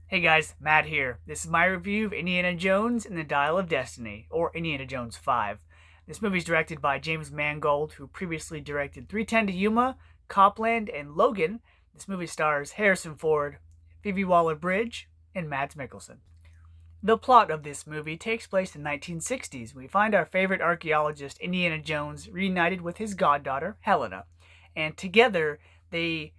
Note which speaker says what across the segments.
Speaker 1: Hey guys, Matt here. This is my review of Indiana Jones and the Dial of Destiny, or Indiana Jones 5. This movie is directed by James Mangold, who previously directed 310 to Yuma, Copland, and Logan. This movie stars Harrison Ford, Phoebe Waller-Bridge, and Mads Mikkelsen. The plot of this movie takes place in the 1960s. We find our favorite archaeologist, Indiana Jones, reunited with his goddaughter, Helena. And together, they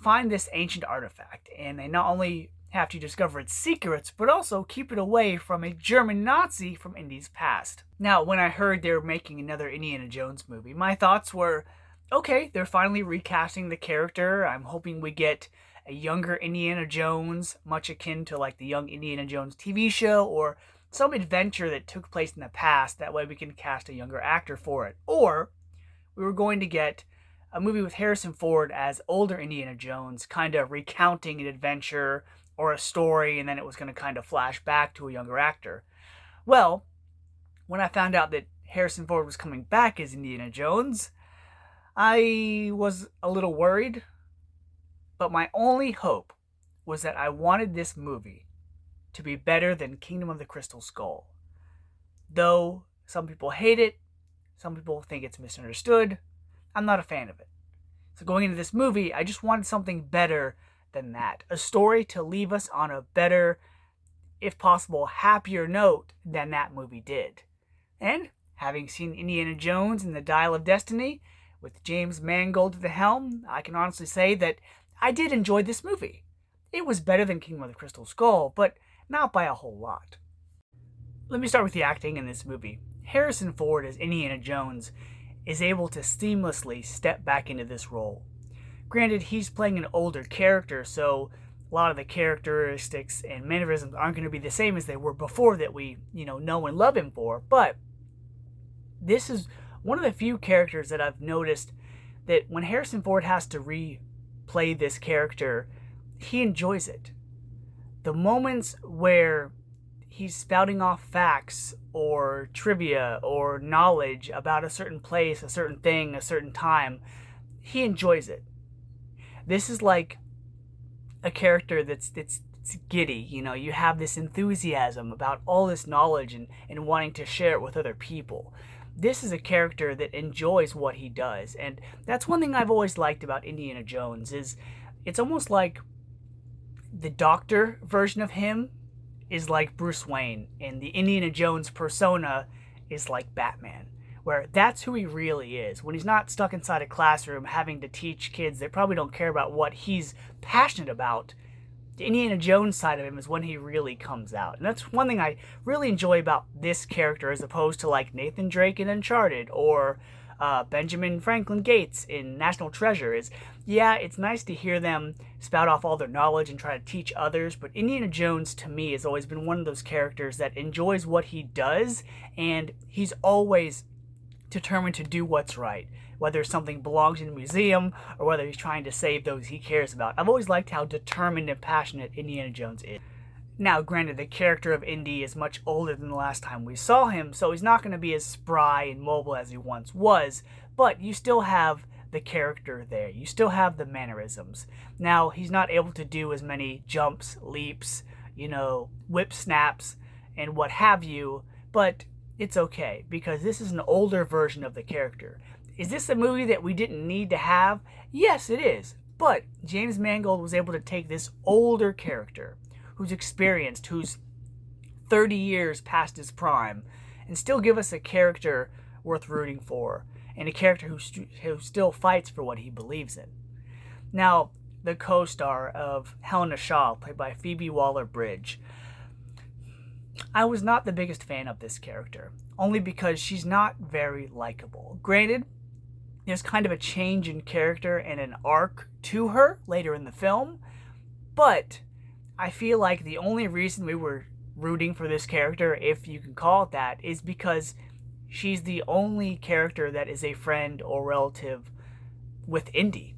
Speaker 1: find this ancient artifact, and they not only have to discover its secrets, but also keep it away from a German Nazi from Indy's past. Now, when I heard they were making another Indiana Jones movie, my thoughts were, okay, they're finally recasting the character. I'm hoping we get a younger Indiana Jones, much akin to like the Young Indiana Jones TV show, or some adventure that took place in the past. That way we can cast a younger actor for it. Or we were going to get a movie with Harrison Ford as older Indiana Jones, kind of recounting an adventure or a story, and then it was going to kind of flash back to a younger actor. Well, when I found out that Harrison Ford was coming back as Indiana Jones, I was a little worried, but my only hope was that I wanted this movie to be better than Kingdom of the Crystal Skull. Though some people hate it, some people think it's misunderstood, I'm not a fan of it. So going into this movie, I just wanted something better than that. A story to leave us on a better, if possible, happier note than that movie did. And having seen Indiana Jones and the Dial of Destiny, with James Mangold at the helm, I can honestly say that I did enjoy this movie. It was better than Kingdom of the Crystal Skull, but not by a whole lot. Let me start with the acting in this movie. Harrison Ford as Indiana Jones is able to seamlessly step back into this role. Granted, he's playing an older character, so a lot of the characteristics and mannerisms aren't going to be the same as they were before that we, know and love him for. But this is one of the few characters that I've noticed that when Harrison Ford has to replay this character, he enjoys it. The moments where he's spouting off facts or trivia or knowledge about a certain place, a certain thing, a certain time, he enjoys it. This is like a character that's giddy, you have this enthusiasm about all this knowledge and wanting to share it with other people. This is a character that enjoys what he does, and that's one thing I've always liked about Indiana Jones is it's almost like the Doctor version of him is like Bruce Wayne, and the Indiana Jones persona is like Batman, where that's who he really is. When he's not stuck inside a classroom having to teach kids that probably don't care about what he's passionate about, the Indiana Jones side of him is when he really comes out. And that's one thing I really enjoy about this character as opposed to like Nathan Drake in Uncharted or Benjamin Franklin Gates in National Treasure is, yeah, it's nice to hear them spout off all their knowledge and try to teach others, but Indiana Jones to me has always been one of those characters that enjoys what he does, and he's always determined to do what's right, whether something belongs in a museum or whether he's trying to save those he cares about. I've always liked how determined and passionate Indiana Jones is. Now, granted, the character of Indy is much older than the last time we saw him, so he's not going to be as spry and mobile as he once was, but you still have the character there. You still have the mannerisms. Now, he's not able to do as many jumps, leaps, whip snaps, and what have you, but it's okay, because this is an older version of the character. Is this a movie that we didn't need to have? Yes, it is. But James Mangold was able to take this older character, who's experienced, who's 30 years past his prime, and still give us a character worth rooting for, and a character who still fights for what he believes in. Now, the co-star of Helena Shaw, played by Phoebe Waller-Bridge, I was not the biggest fan of this character, only because she's not very likable. Granted, there's kind of a change in character and an arc to her later in the film, but I feel like the only reason we were rooting for this character, if you can call it that, is because she's the only character that is a friend or relative with Indy.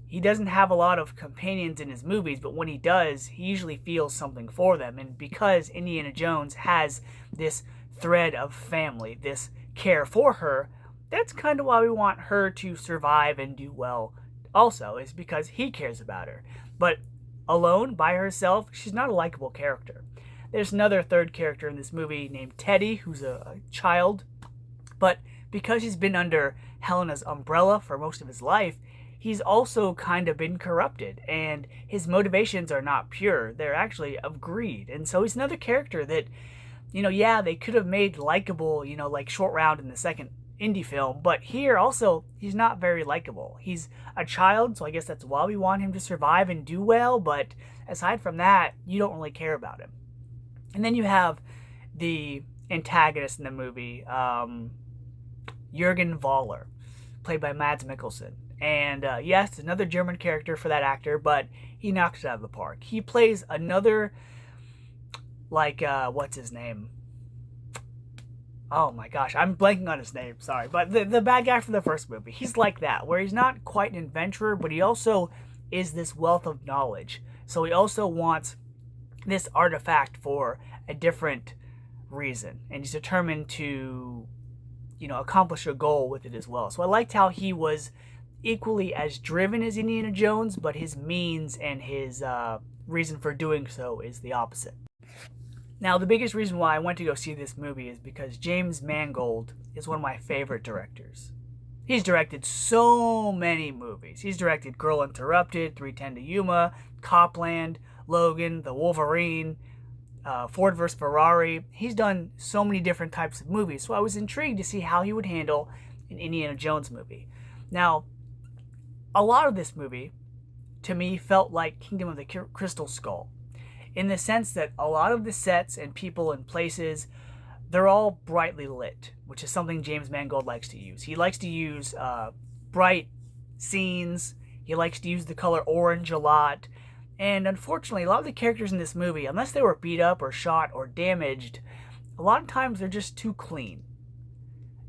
Speaker 1: He doesn't have a lot of companions in his movies, but when he does, he usually feels something for them. And because Indiana Jones has this thread of family, this care for her, that's kind of why we want her to survive and do well also, is because he cares about her. But alone, by herself, she's not a likable character. There's another third character in this movie named Teddy, who's a child, but because he's been under Helena's umbrella for most of his life, he's also kind of been corrupted, and his motivations are not pure. They're actually of greed. And so he's another character that, yeah, they could have made likable, like Short Round in the second indie film, but here also, he's not very likable. He's a child, so I guess that's why we want him to survive and do well, but aside from that, you don't really care about him. And then you have the antagonist in the movie, Jürgen Voller, played by Mads Mikkelsen. And yes, another German character for that actor, but he knocks it out of the park. He plays another, what's his name? Oh my gosh, I'm blanking on his name, sorry. But the bad guy from the first movie, he's like that, where he's not quite an adventurer, but he also is this wealth of knowledge. So he also wants this artifact for a different reason, and he's determined to, accomplish a goal with it as well. So I liked how he was equally as driven as Indiana Jones, but his means and his reason for doing so is the opposite. Now, the biggest reason why I went to go see this movie is because James Mangold is one of my favorite directors. He's directed so many movies. He's directed Girl Interrupted, 3:10 to Yuma, Copland, Logan, The Wolverine, Ford vs. Ferrari. He's done so many different types of movies, so I was intrigued to see how he would handle an Indiana Jones movie. Now, a lot of this movie, to me, felt like Kingdom of the Crystal Skull, in the sense that a lot of the sets and people and places, they're all brightly lit, which is something James Mangold likes to use. He likes to use bright scenes. He likes to use the color orange a lot. And unfortunately, a lot of the characters in this movie, unless they were beat up or shot or damaged, a lot of times they're just too clean.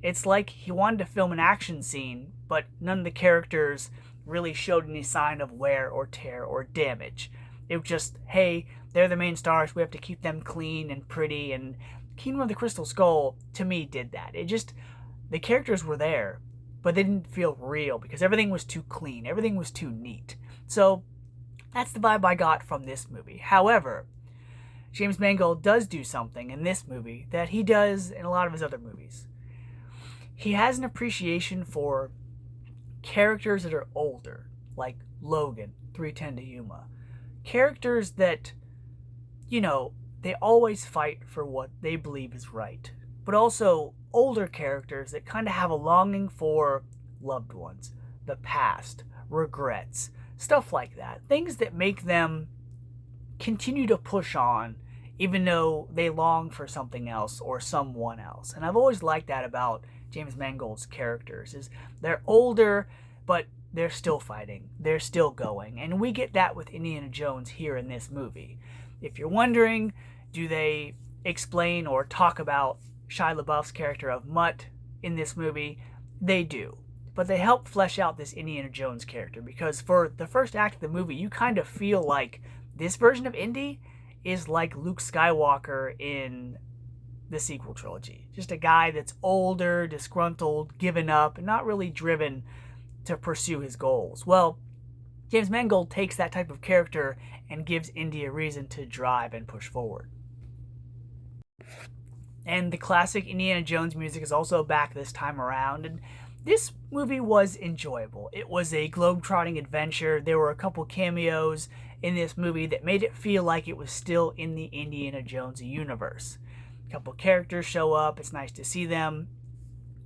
Speaker 1: It's like he wanted to film an action scene, but none of the characters really showed any sign of wear or tear or damage. It was just, hey, they're the main stars, we have to keep them clean and pretty, and Kingdom of the Crystal Skull, to me, did that. It just, the characters were there, but they didn't feel real because everything was too clean, everything was too neat. So, that's the vibe I got from this movie. However, James Mangold does do something in this movie that he does in a lot of his other movies. He has an appreciation for characters that are older, like Logan, 3:10 to Yuma. Characters that, they always fight for what they believe is right. But also older characters that kind of have a longing for loved ones, the past, regrets, stuff like that. Things that make them continue to push on even though they long for something else or someone else. And I've always liked that about James Mangold's characters, is they're older, but they're still fighting. They're still going. And we get that with Indiana Jones here in this movie. If you're wondering, do they explain or talk about Shia LaBeouf's character of Mutt in this movie? They do. But they help flesh out this Indiana Jones character, because for the first act of the movie, you kind of feel like this version of Indy is like Luke Skywalker in the sequel trilogy. Just a guy that's older, disgruntled, given up, and not really driven to pursue his goals. Well, James Mangold takes that type of character and gives Indy a reason to drive and push forward. And the classic Indiana Jones music is also back this time around, and this movie was enjoyable. It was a globe-trotting adventure. There were a couple cameos in this movie that made it feel like it was still in the Indiana Jones universe. A couple characters show up. It's nice to see them.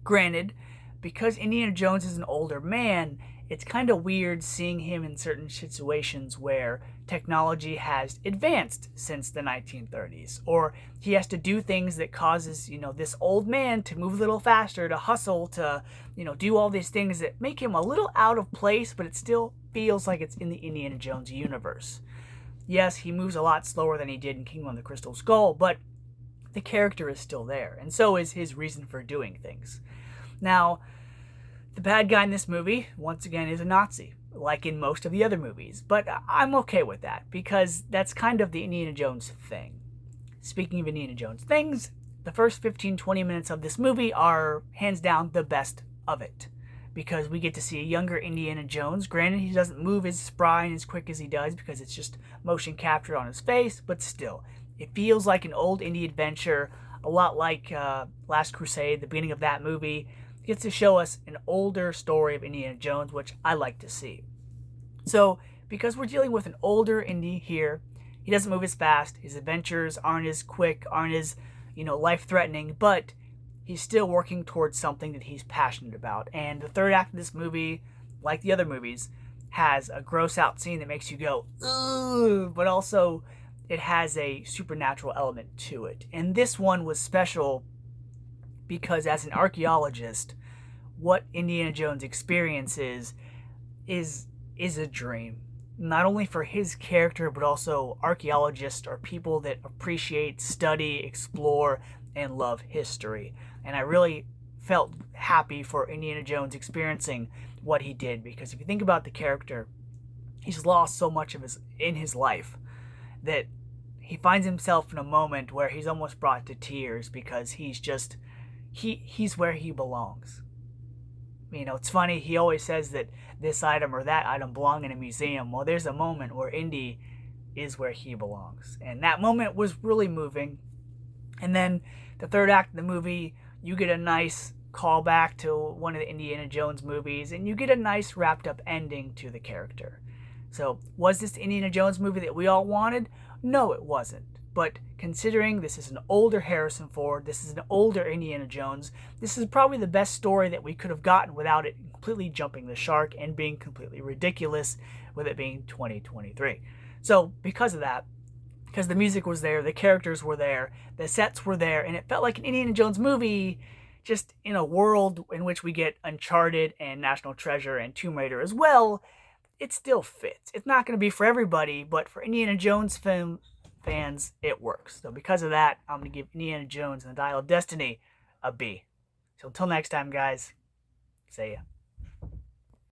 Speaker 1: Granted, because Indiana Jones is an older man, it's kind of weird seeing him in certain situations where technology has advanced since the 1930s, or he has to do things that causes, this old man to move a little faster, to hustle, to, do all these things that make him a little out of place, but it still feels like it's in the Indiana Jones universe. Yes, he moves a lot slower than he did in Kingdom of the Crystal Skull, but the character is still there, and so is his reason for doing things. Now, the bad guy in this movie, once again, is a Nazi, like in most of the other movies. But I'm okay with that, because that's kind of the Indiana Jones thing. Speaking of Indiana Jones things, the first 15-20 minutes of this movie are, hands down, the best of it. because we get to see a younger Indiana Jones. Granted, he doesn't move as spry and as quick as he does because it's just motion captured on his face, but still, it feels like an old indie adventure, a lot like Last Crusade, the beginning of that movie. It gets to show us an older story of Indiana Jones, which I like to see. So, because we're dealing with an older Indy here, he doesn't move as fast. His adventures aren't as quick, aren't as, life-threatening, but he's still working towards something that he's passionate about. And the third act of this movie, like the other movies, has a gross out scene that makes you go, ugh, but also it has a supernatural element to it. And this one was special because as an archaeologist, what Indiana Jones experiences is a dream. Not only for his character, but also archaeologists are people that appreciate, study, explore, and love history. And I really felt happy for Indiana Jones experiencing what he did, because if you think about the character, he's lost so much of his life that he finds himself in a moment where he's almost brought to tears because he's where he belongs. It's funny, he always says that this item or that item belong in a museum. Well, there's a moment where Indy is where he belongs. And that moment was really moving. And then the third act of the movie, you get a nice callback to one of the Indiana Jones movies, and you get a nice wrapped up ending to the character. So, was this the Indiana Jones movie that we all wanted? No, it wasn't. But considering this is an older Harrison Ford, this is an older Indiana Jones, this is probably the best story that we could have gotten without it completely jumping the shark and being completely ridiculous with it being 2023. So because of that, because the music was there, the characters were there, the sets were there, and it felt like an Indiana Jones movie just in a world in which we get Uncharted and National Treasure and Tomb Raider as well, it still fits. It's not going to be for everybody, but for Indiana Jones fans, it works. So because of that, I'm going to give Indiana Jones and the Dial of Destiny a B. So until next time, guys, see ya.